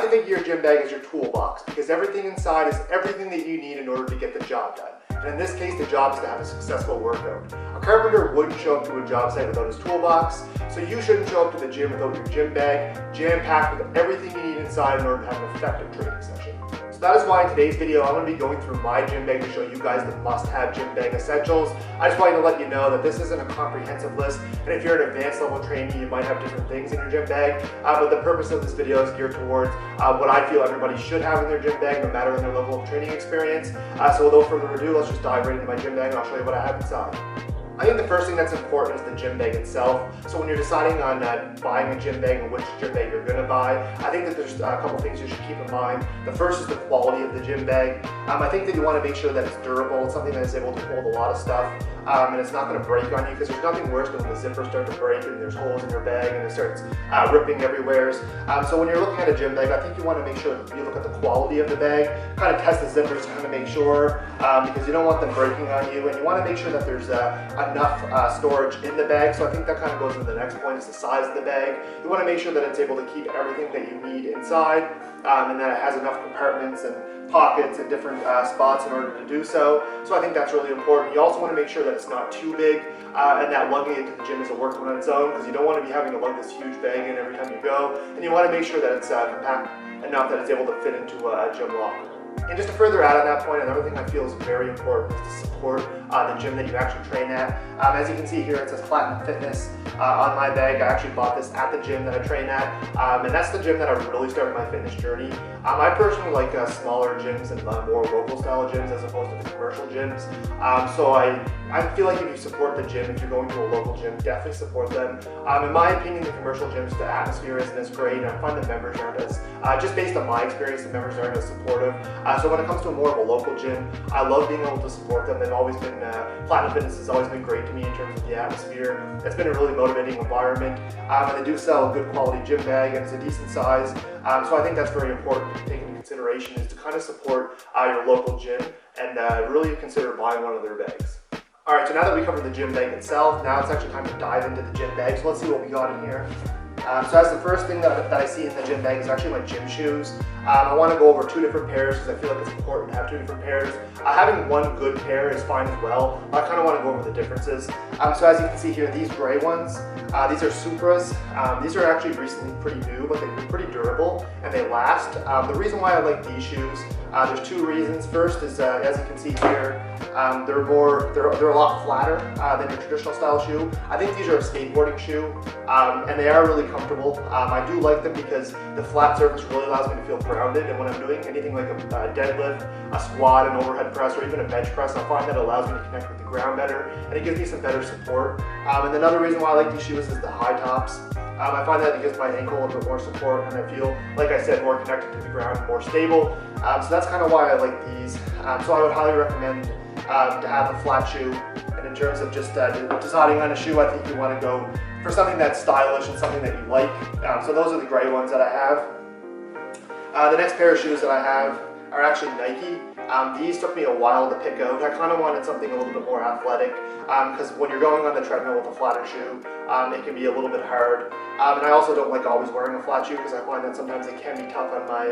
to think of your gym bag as your toolbox, because everything inside is everything that you need in order to get the job done. And in this case, the job is to have a successful workout. A carpenter wouldn't show up to a job site without his toolbox, so you shouldn't show up to the gym without your gym bag jam-packed with everything you need inside in order to have an effective training session. So that is why in today's video, I'm going to be going through my gym bag to show you guys the must-have gym bag essentials. I just wanted to let you know that this isn't a comprehensive list, and if you're an advanced level trainee, you might have different things in your gym bag, but the purpose of this video is geared towards what I feel everybody should have in their gym bag, no matter their level of training experience. So without further ado, let's just dive right into my gym bag and I'll show you what I have inside. I think the first thing that's important is the gym bag itself. So when you're deciding on buying a gym bag and which gym bag you're going to buy, I think that there's a couple things you should keep in mind. The first is the quality of the gym bag. I think that you want to make sure that it's durable, it's something that is able to hold a lot of stuff, and it's not going to break on you, because there's nothing worse than when the zippers start to break and there's holes in your bag and it starts ripping everywhere. So when you're looking at a gym bag, I think you want to make sure that you look at the quality of the bag, kind of test the zippers to kind of make sure, because you don't want them breaking on you, and you want to make sure that there's enough storage in the bag. So I think that kind of goes into the next point, is the size of the bag. You want to make sure that it's able to keep everything that you need inside, and that it has enough compartments and pockets and different spots in order to do so. So I think that's really important. You also want to make sure that it's not too big, and that lugging it to the gym is a work on its own, because you don't want to be having to lug this huge bag in every time you go, and you want to make sure that it's compact enough that it's able to fit into a gym locker. And just to further add on that point, another thing I feel is very important is to support the gym that you actually train at. As you can see here, it says Platinum Fitness on my bag. I actually bought this at the gym that I train at, and that's the gym that I really started my fitness journey. I personally like smaller gyms and more local style gyms as opposed to the commercial gyms. So I feel like if you support the gym, if you're going to a local gym, definitely support them. In my opinion, the commercial gyms, the atmosphere isn't as great, and I find the members aren't as, just based on my experience, the members aren't as supportive. So when it comes to more of a local gym, I love being able to support them. They've always been, Platinum Fitness has always been great to me in terms of the atmosphere. It's been a really motivating environment, and they do sell a good quality gym bag, and it's a decent size. So I think that's very important to take into consideration, is to kind of support your local gym and really consider buying one of their bags. Alright, so now that we covered the gym bag itself, now it's actually time to dive into the gym bag. So let's see what we got in here. So as the first thing that I see in the gym bag is actually my gym shoes. I want to go over two different pairs because I feel like it's important to have two different pairs. Having one good pair is fine as well, but I kind of want to go over the differences. So as you can see here, these gray ones, these are Supras. These are actually recently pretty new, but they've been pretty durable and they last. The reason why I like these shoes, there's two reasons. First is, as you can see here, they're a lot flatter than your traditional style shoe. I think these are a skateboarding shoe, and they are really comfortable. I do like them because the flat surface really allows me to feel grounded, and when I'm doing anything like a deadlift, a squat, an overhead press, or even a bench press, I find that it allows me to connect with the ground better, and it gives me some better support. And another reason why I like these shoes is the high tops. I find that it gives my ankle a little bit more support, and I feel, like I said, more connected to the ground, more stable. So that's kind of why I like these. So I would highly recommend to have a flat shoe. And in terms of just deciding on a shoe, I think you want to go for something that's stylish and something that you like. So those are the gray ones that I have. The next pair of shoes that I have are actually Nike. These took me a while to pick out. I kind of wanted something a little bit more athletic, because when you're going on the treadmill with a flatter shoe, it can be a little bit hard. And I also don't like always wearing a flat shoe, because I find that sometimes it can be tough on my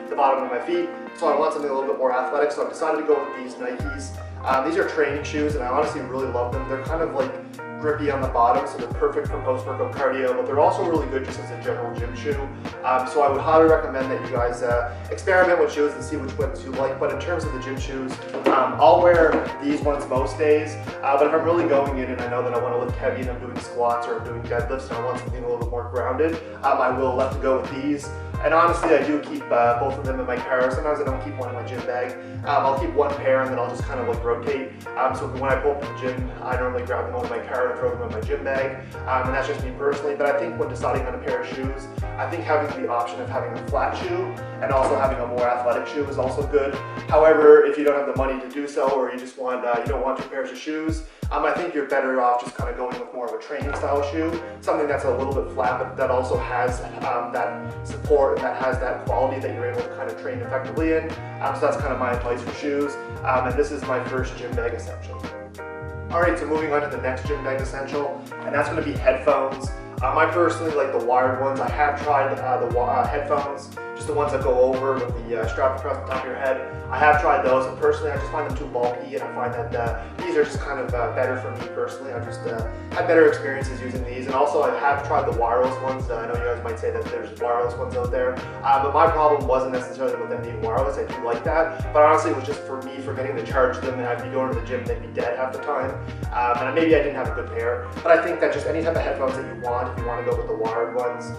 the bottom of my feet. So I want something a little bit more athletic, so I've decided to go with these Nikes. These are training shoes, and I honestly really love them. They're kind of like grippy on the bottom, so they're perfect for post-workout cardio, but they're also really good just as a general gym shoe. So I would highly recommend that you guys experiment with shoes and see which ones you like. But in terms of the gym shoes, I'll wear these ones most days, but if I'm really going in and I know that I want to lift heavy and I'm doing squats or I'm doing deadlifts and I want something a little bit more grounded, I will have to go with these. And honestly, I do keep both of them in my car. Sometimes I don't keep one in my gym bag. I'll keep one pair and then I'll just kind of like rotate. So when I pull up to the gym, I normally grab them out of my car and throw them in my gym bag. And that's just me personally. But I think when deciding on a pair of shoes, I think having the option of having a flat shoe and also having a more athletic shoe is also good. However, if you don't have the money to do so, or you just want, you don't want two pairs of shoes, I think you're better off just kind of going with more of a training style shoe, something that's a little bit flat, but that also has that support and that has that quality that you're able to kind of train effectively in. So that's kind of my advice for shoes. And this is my first gym bag essential. Alright, so moving on to the next gym bag essential, and that's going to be headphones. I personally like the wired ones. I have tried the headphones, just just the ones that go over with the strap across the top of your head. I have tried those, and personally I just find them too bulky, and I find that these are just kind of better for me personally. I've just had better experiences using these, and also I have tried the wireless ones. I know you guys might say that there's wireless ones out there, but my problem wasn't necessarily with them being wireless. I do like that, but honestly it was just for me forgetting to charge them, and I'd be going to the gym, they'd be dead half the time, and maybe I didn't have a good pair. But I think that just any type of headphones that you want, if you want to go with the wired ones,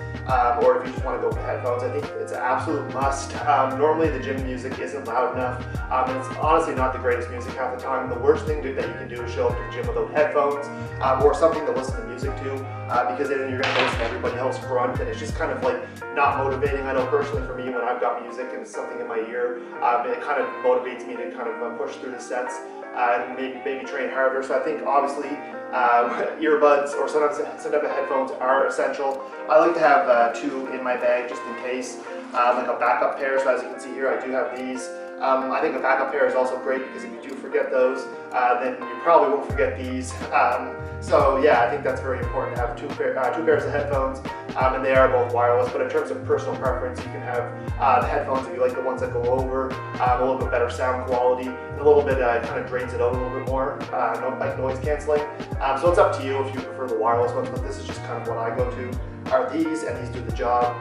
or if you just want to go with the headphones, I think it's an absolute must. Normally the gym music isn't loud enough, and it's honestly not the greatest music half the time. The worst thing that you can do is show up to the gym without headphones, or something to listen to music to, because then you're going to listen to everybody else grunt, and it's just kind of like not motivating. I know personally for me, when I've got music and it's something in my ear, it kind of motivates me to kind of push through the sets and maybe train harder. So I think obviously earbuds or some type of headphones are essential. I like to have two in my bag just in case, like a backup pair. So as you can see here, I do have these. I think a backup pair is also great because if you do forget those, then you probably won't forget these. So yeah, I think that's very important to have two pairs of headphones, and they are both wireless. But in terms of personal preference, you can have the headphones if you like the ones that go over, a little bit better sound quality, and a little bit kind of drains it out a little bit more, like noise canceling. So it's up to you if you prefer the wireless ones, but this is just kind of what I go to. Are these, and these do the job.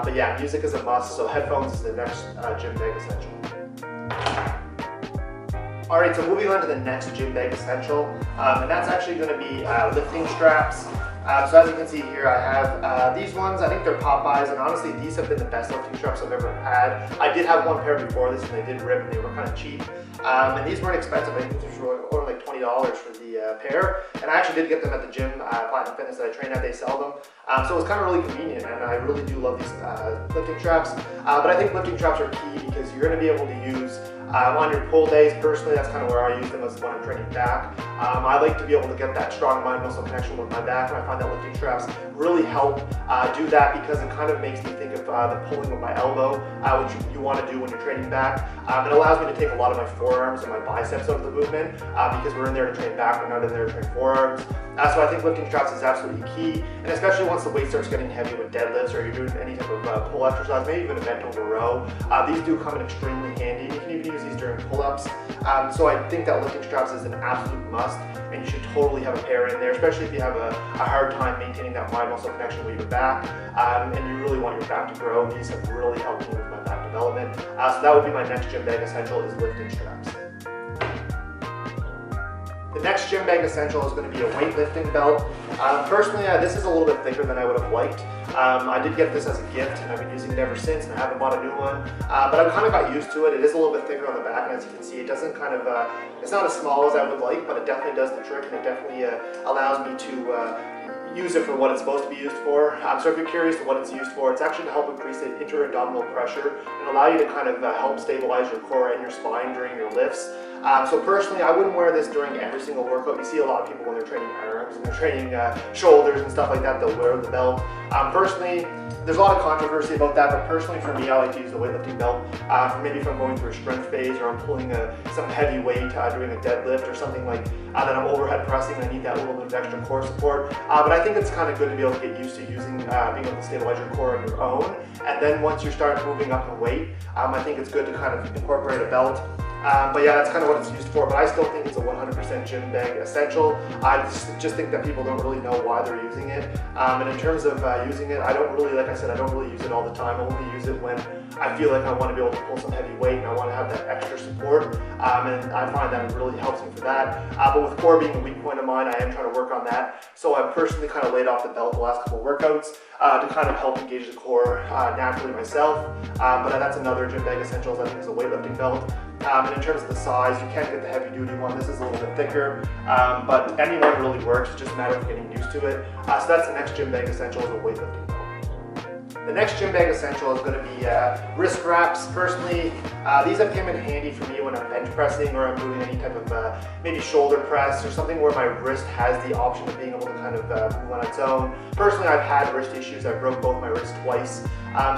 But yeah, music is a must, so headphones is the next gym bag essential. Alright, so moving on to the next gym bag essential, and that's actually going to be lifting straps. So as you can see here, I have these ones. I think they're Popeyes, and honestly these have been the best lifting straps I've ever had. I did have one pair before this, and they did rip, and they were kind of cheap. And these weren't expensive. I think these were only like $20 for the pair. And I actually did get them at the gym, Platinum Fitness that I train at, they sell them. So it was kind of really convenient, and I really do love these lifting straps. But I think lifting straps are key because you're going to be able to use on your pull days. Personally, that's kind of where I use them, as when I'm training back. I like to be able to get that strong mind-muscle connection with my back, and I find that lifting straps really help do that, because it kind of makes me think of the pulling with my elbow, which you want to do when you're training back. It allows me to take a lot of my forearms and my biceps out of the movement, because we're in there to train back, we're not in there to train forearms. So I think lifting straps is absolutely key, and especially once the weight starts getting heavy with deadlifts, or you're doing any type of pull exercise, maybe even a bent over row. These do come in extremely handy. You can even use these during pull-ups. So I think that lifting straps is an absolute must, and you should totally have a pair in there, especially if you have a hard time maintaining that mind-muscle connection with your back, and you really want your back to grow. These have really helped me with my back development. So that would be my next gym bag essential, is lifting straps. The next gym bag essential is going to be a weightlifting belt. Personally, this is a little bit thicker than I would have liked. I did get this as a gift, and I've been using it ever since, and I haven't bought a new one. But I've kind of got used to it. It is a little bit thicker on the back, and as you can see, it doesn't kind of, it's not as small as I would like, but it definitely does the trick, and it definitely allows me to use it for what it's supposed to be used for. So if you're curious to what it's used for, it's actually to help increase the inter-abdominal pressure and allow you to kind of help stabilize your core and your spine during your lifts. So personally, I wouldn't wear this during every single workout. You see a lot of people when they're training arms and they're training shoulders and stuff like that, they'll wear the belt. Personally, there's a lot of controversy about that, but personally for me, I like to use the weightlifting belt. Maybe if I'm going through a strength phase, or I'm pulling some heavy weight doing a deadlift or something like that, I'm overhead pressing, I need that little bit of extra core support. But I think it's kind of good to be able to get used to using, being able to stabilize your core on your own. And then once you start moving up in weight, I think it's good to kind of incorporate a belt. But yeah, that's kind of what it's used for, but I still think it's a 100% gym bag essential. I just think that people don't really know why they're using it. And in terms of using it, I don't really, like I said, I don't really use it all the time. I only use it when I feel like I want to be able to pull some heavy weight and I want to have that extra support. And I find that it really helps me for that. But with core being a weak point of mine, I am trying to work on that. So I've personally kind of laid off the belt the last couple of workouts to kind of help engage the core naturally myself. But that's another gym bag essentials, I think, is a weightlifting belt. And in terms of the size, you can get the heavy duty one. This is a little bit thicker, but any one really works. It's just a matter of getting used to it. So that's the next gym bag essential, is a weightlifting belt. The next gym bag essential is going to be wrist wraps. Personally, these have come in handy for me when I'm bench pressing, or I'm doing any type of maybe shoulder press or something where my wrist has the option of being able to kind of move on its own. Personally, I've had wrist issues. I broke both my wrists twice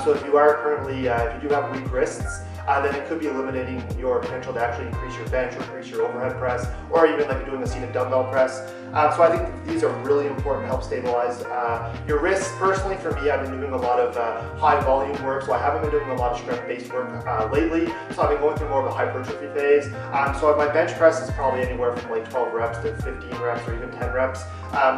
So if you are currently, if you do have weak wrists, then it could be eliminating your potential to actually increase your bench or increase your overhead press, or even like doing a seated dumbbell press. So I think these are really important to help stabilize your wrists. Personally, for me, I've been doing a lot of high volume work, so I haven't been doing a lot of strength-based work lately. So I've been going through more of a hypertrophy phase. So my bench press is probably anywhere from like 12 reps to 15 reps or even 10 reps.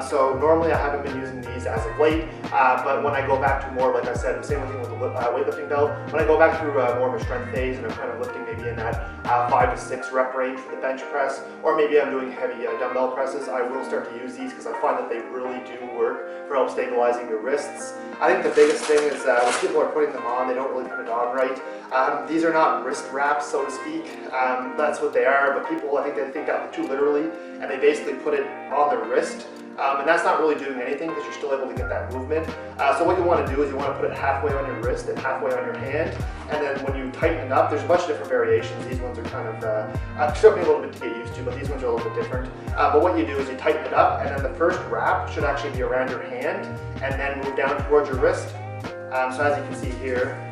So normally I haven't been using these as of late, but when I go back to more, like I said, the same thing with the weightlifting belt, when I go back through more of a strength phase and I'm kind of lifting maybe in that 5 to 6 rep range for the bench press, or maybe I'm doing heavy dumbbell presses, I will start to use these because I find that they really do work for help stabilizing your wrists. I think the biggest thing is when people are putting them on, they don't really put it on right. These are not wrist wraps, so to speak. That's what they are, but people, I think they think that too literally, and they basically put it on their wrist. And that's not really doing anything because you're still able to get that movement. So what you want to do is you want to put it halfway on your wrist and halfway on your hand, and then when you tighten it up, there's a bunch of different variations. These ones are kind of, took me a little bit to get used to, but these ones are a little bit different. But what you do is you tighten it up, and then the first wrap should actually be around your hand, and then move down towards your wrist. So as you can see here,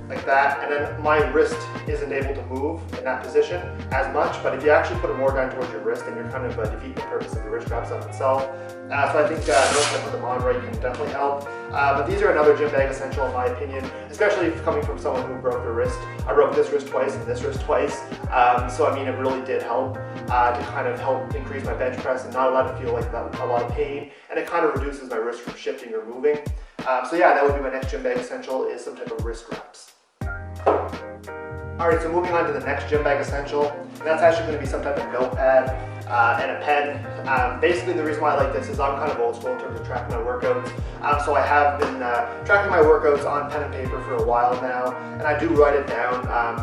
like that, and then my wrist isn't able to move in that position as much, but if you actually put it more down towards your wrist, then you're kind of defeating the purpose of the wrist wraps on itself. So I think notice I put them on right can definitely help. But these are another gym bag essential in my opinion, especially if coming from someone who broke their wrist. I broke this wrist twice and this wrist twice, so I mean it really did help to kind of help increase my bench press and not allow to feel like a lot of pain, and it kind of reduces my wrist from shifting or moving. So yeah, that would be my next gym bag essential, is some type of wrist wraps. Alright, so moving on to the next gym bag essential, and that's actually going to be some type of notepad and a pen. Basically the reason why I like this is I'm kind of old school in terms of tracking my workouts. So I have been tracking my workouts on pen and paper for a while now, and I do write it down.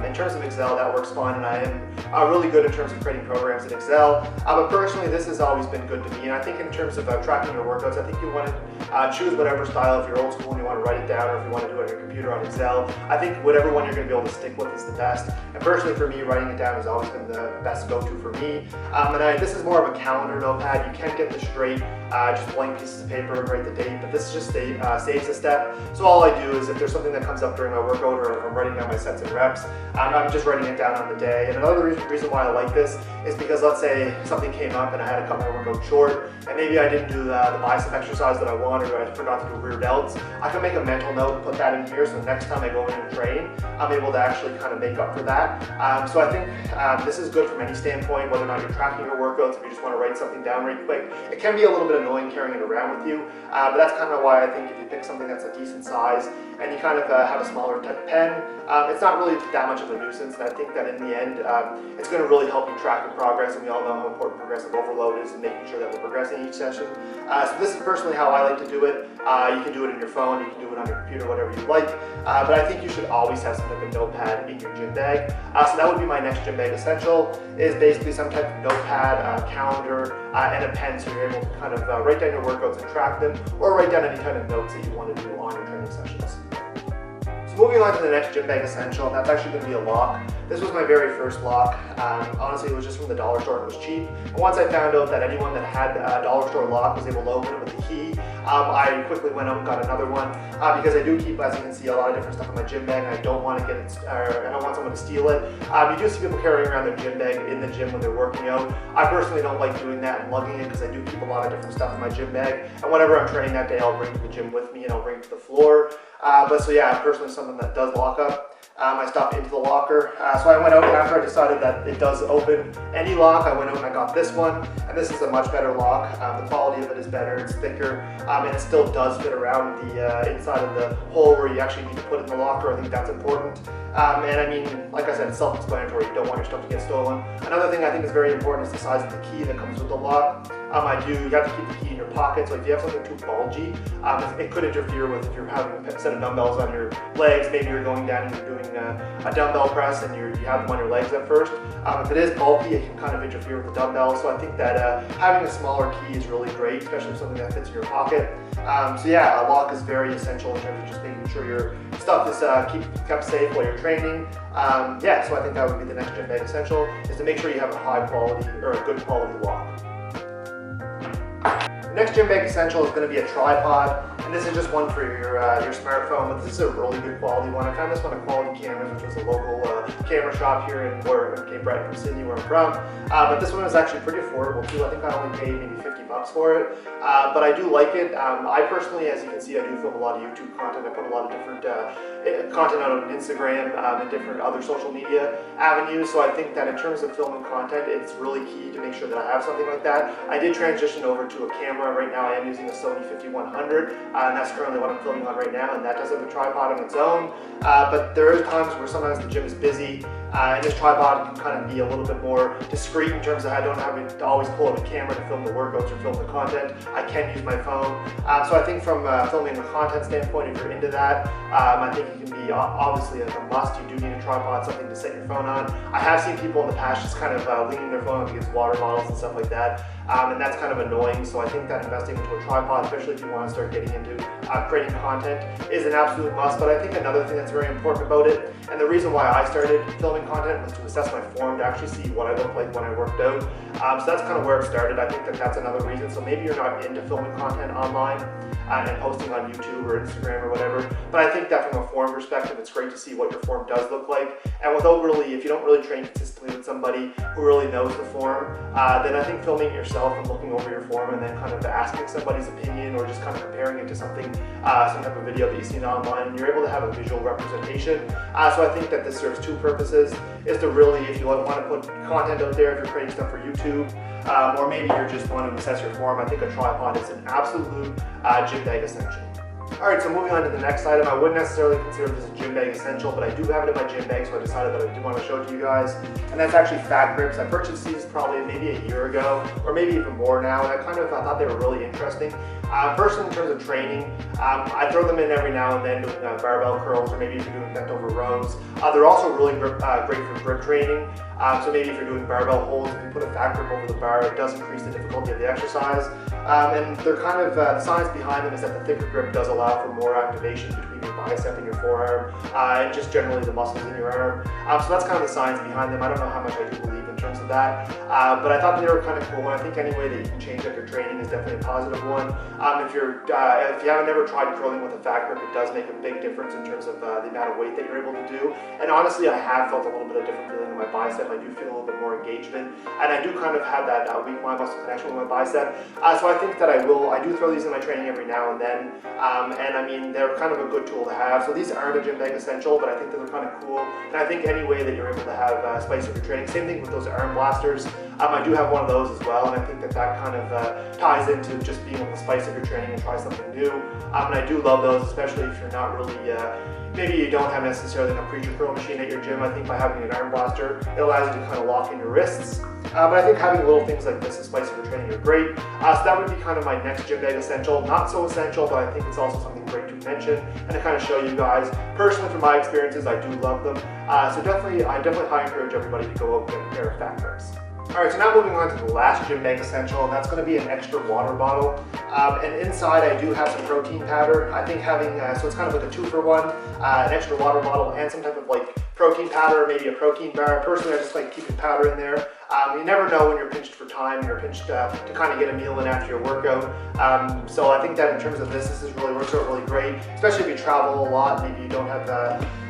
In terms of Excel, that works fine, and I am really good in terms of creating programs in Excel. But personally, this has always been good to me, and I think in terms of tracking your workouts, I think you want to choose whatever style. If you're old school and you want to write it down, or if you want to do it on your computer on Excel, I think whatever one you're going to be able to stick with is the best. And personally for me, writing it down has always been the best go-to for me. This is more of a calendar notepad. You can get the straight, just blank pieces of paper and write the date, but this just saves a step. So all I do is if there's something that comes up during my workout, or if I'm writing down my sets and reps, I'm just writing it down on the day. And another reason why I like this is because let's say something came up and I had to cut my workout short, and maybe I didn't do the bicep exercise that I wanted, or I forgot to do rear delts, I can make a mental note and put that in here, so next time I go in and train, I'm able to actually kind of make up for that. So I think this is good from any standpoint, whether or not you're tracking your workouts, if you just want to write something down really quick. It can be a little bit annoying carrying it around with you, but that's kind of why I think if you pick something that's a decent size and you kind of have a smaller type of pen, it's not really that much of a nuisance, and I think that in the end, it's going to really help you track your progress, and we all know how important progressive overload is in making sure that we're progressing each session. So this is personally how I like to do it. You can do it in your phone, you can do it on your computer, whatever you like, but I think you should always have some type of notepad in your gym bag. So that would be my next gym bag essential, is basically some type of notepad, calendar, and a pen, so you're able to kind of write down your workouts and track them, or write down any kind of notes that you want to do on your training sessions. So moving on to the next gym bag essential, and that's actually going to be a lock. This was my very first lock. Honestly, it was just from the dollar store and it was cheap. And once I found out that anyone that had a dollar store lock was able to open it with a key, I quickly went out and got another one because I do keep, as you can see, a lot of different stuff in my gym bag, and I don't want to get it, I don't want someone to steal it. You do see people carrying around their gym bag in the gym when they're working out. I personally don't like doing that and lugging it because I do keep a lot of different stuff in my gym bag, and whenever I'm training that day, I'll bring it to the gym with me and I'll bring it to the floor. But so yeah, I'm personally someone that does lock up my stuff into the locker. So I went out, and after I decided that it does open any lock, I went out and I got this one, and this is a much better lock. The quality of it is better, it's thicker, and it still does fit around the inside of the hole where you actually need to put it in the locker. I think that's important. And I mean, like I said, it's self-explanatory. You don't want your stuff to get stolen. Another thing I think is very important is the size of the key that comes with the lock. You have to keep the key in your pocket, so if you have something too bulgy, it could interfere with if you're having a set of dumbbells on your legs. Maybe you're going down and you're doing a dumbbell press and you have them on your legs at first. If it is bulky, it can kind of interfere with the dumbbell, so I think that having a smaller key is really great, especially something that fits in your pocket. So yeah, a lock is very essential in terms of just making sure your stuff is kept safe while you're training. Yeah, so I think that would be the next gym bag essential, is to make sure you have a high quality or a good quality lock. The next gym bag essential is going to be a tripod. and this is just one for your smartphone, but this is a really good quality one. I found this one at Quality Cameras, which was a local camera shop here in Cape Breton from Sydney, where I'm from. But this one was actually pretty affordable too. I think I only paid maybe $50 for it, but I do like it. I personally, as you can see, I do film a lot of YouTube content. I put a lot of different content out on Instagram and different other social media avenues, so I think that in terms of filming content, it's really key to make sure that I have something like that. I did transition over to a camera. Right now I am using a Sony 5100, and that's currently what I'm filming on right now, and that does have a tripod on its own, but there are times where sometimes the gym is busy, and this tripod can kind of be a little bit more discreet in terms of I don't have to always pull out a camera to film the workouts or film the content. I can use my phone. So I think from filming the content standpoint, if you're into that, I think it can be obviously a must. You do need a tripod, something to set your phone on. I have seen people in the past just kind of leaning their phone up against water bottles and stuff like that, and that's kind of annoying. So I think that investing into a tripod, especially if you want to start getting into creating content, is an absolute must. But I think another thing that's very important about it, and the reason why I started filming content, was to assess my form, to actually see what I look like when I worked out. So that's kind of where it started. I think that that's another reason. So maybe you're not into filming content online and posting on YouTube or Instagram or whatever, but I think that from a form perspective, it's great to see what your form does look like. And without really, if you don't really train consistently with somebody who really knows the form, then I think filming it yourself and looking over your form and then kind of asking somebody's opinion or just kind of comparing it to something, some type of video that you've seen online, and you're able to have a visual representation. So I think that this serves two purposes, is to really, if you want to put content out there, if you're creating stuff for YouTube, or maybe you're just wanting to assess your form, I think a tripod is an absolute gym bag essential. Alright, so moving on to the next item, I wouldn't necessarily consider this a gym bag essential, but I do have it in my gym bag, so I decided that I do want to show it to you guys. And that's actually fat grips. I purchased these probably maybe a year ago, or maybe even more now, and I thought they were really interesting. Personally, in terms of training, I throw them in every now and then doing barbell curls, or maybe if you're doing bent over rows. They're also really great for grip training. So maybe if you're doing barbell holds, if you put a fat grip over the bar, it does increase the difficulty of the exercise. And they're kind of, the science behind them is that the thicker grip does allow for more activation between your bicep and your forearm, and just generally the muscles in your arm. So that's kind of the science behind them. I don't know how much I do believe in terms of that, but I thought that they were kind of cool, and I think any way that you can change up your training is definitely a positive one. If you haven't never tried curling with a fat grip, it does make a big difference in terms of the amount of weight that you're able to do. And honestly, I have felt a little bit of different feeling in my bicep. I do feel a little bit more engagement, and I do kind of have that weak muscle connection with my bicep. So I think that I do throw these in my training every now and then, and I mean, they're kind of a good tool to have. So these aren't a gym bag essential, but I think that they're kind of cool, and I think any way that you're able to have spice up your training. Same thing with those arm blasters. I do have one of those as well, and I think that kind of ties into just being able to spice up your training and try something new. And I do love those, especially if you're not really, maybe you don't have necessarily a preacher curl machine at your gym. I think by having an arm blaster, it allows you to kind of lock in your wrists. But I think having little things like this to spice up your training are great. So that would be kind of my next gym bag essential. Not so essential, but I think it's also something great to mention and to kind of show you guys. Personally, from my experiences, I do love them. So I definitely highly encourage everybody to go out and get a pair of fat grips. Alright, so now moving on to the last gym bag essential, and that's going to be an extra water bottle. And inside I do have some protein powder. I think having, so it's kind of like a 2-for-1, an extra water bottle and some type of like protein powder, maybe a protein bar. Personally, I just like keeping powder in there. You never know when you're pinched for time, you're pinched to kind of get a meal in after your workout. So I think that in terms of this works out really great, especially if you travel a lot, maybe you don't have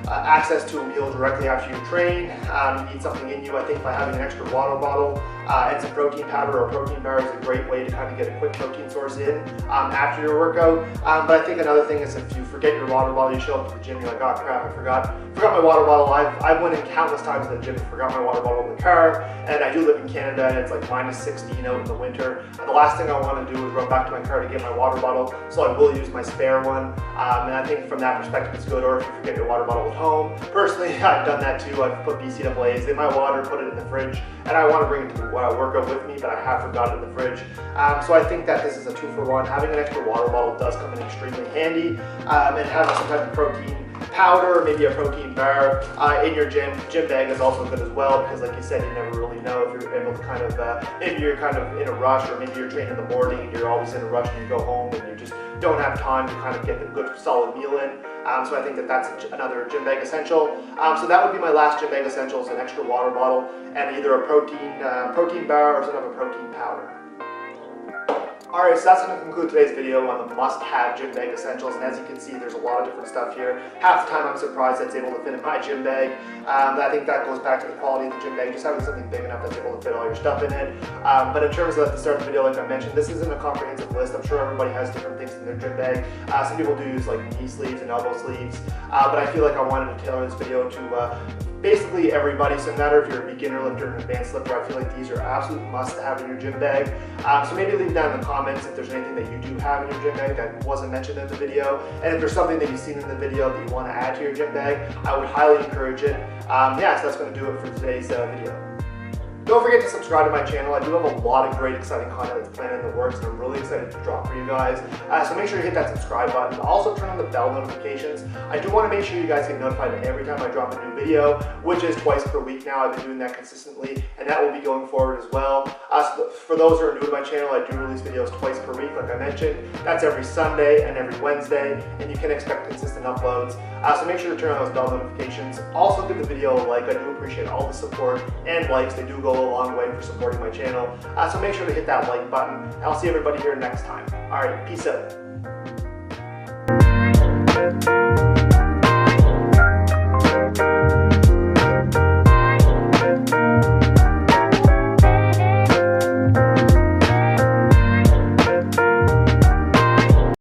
access to a meal directly after you train, you need something in you. I think by having an extra water bottle and some protein powder or protein bar is a great way to kind of get a quick protein source in after your workout. But I think another thing is if you forget your water bottle, you show up to the gym, you're like, oh crap, I forgot my water bottle. I've went in countless times to the gym and forgot my water bottle in the car, and I do live in Canada and it's like -16 out in the winter. And the last thing I want to do is run back to my car to get my water bottle, so I will use my spare one. And I think from that perspective it's good. Or if you forget your water bottle at home, personally I've done that too. I've put BCAAs in my water, put it in the fridge, and I want to bring it to the workout with me, but I have forgotten it in the fridge. So I think that this is a 2-for-1. Having an extra water bottle does come in extremely handy, and having some type of protein powder, maybe a protein bar in your gym bag is also good as well, because like you said, you never really know if you're able to kind of, maybe you're kind of in a rush, or maybe you're training in the morning and you're always in a rush and you go home and you just don't have time to kind of get a good solid meal in. So I think that that's another gym bag essential. So that would be my last gym bag essential, is an extra water bottle and either a protein bar or some type of protein powder. Alright, so that's going to conclude today's video on the must-have gym bag essentials, and as you can see, there's a lot of different stuff here. Half the time I'm surprised that's able to fit in my gym bag. I think that goes back to the quality of the gym bag, just having something big enough that's able to fit all your stuff in it. But in terms of at the start of the video, like I mentioned, this isn't a comprehensive list. I'm sure everybody has different things in their gym bag. Some people do use like knee sleeves and elbow sleeves, but I feel like I wanted to tailor this video to basically everybody, so no matter if you're a beginner lifter or an advanced lifter, I feel like these are absolute must to have in your gym bag. So maybe leave down in the comments if there's anything that you do have in your gym bag that wasn't mentioned in the video, and if there's something that you've seen in the video that you want to add to your gym bag, I would highly encourage it. Yeah, so that's going to do it for today's video. Don't forget to subscribe to my channel. I do have a lot of great, exciting content that's planned in the works, and I'm really excited to drop for you guys. So make sure you hit that subscribe button. Also turn on the bell notifications. I do want to make sure you guys get notified every time I drop a new video, which is twice per week now. I've been doing that consistently, and that will be going forward as well. So for those who are new to my channel, I do release videos twice per week, like I mentioned. That's every Sunday and every Wednesday, and you can expect consistent uploads. So make sure to turn on those bell notifications. Also give the video a like. I do appreciate all the support and likes. They do go a long way for supporting my channel. So make sure to hit that like button, and I'll see everybody here next time. Alright, peace out.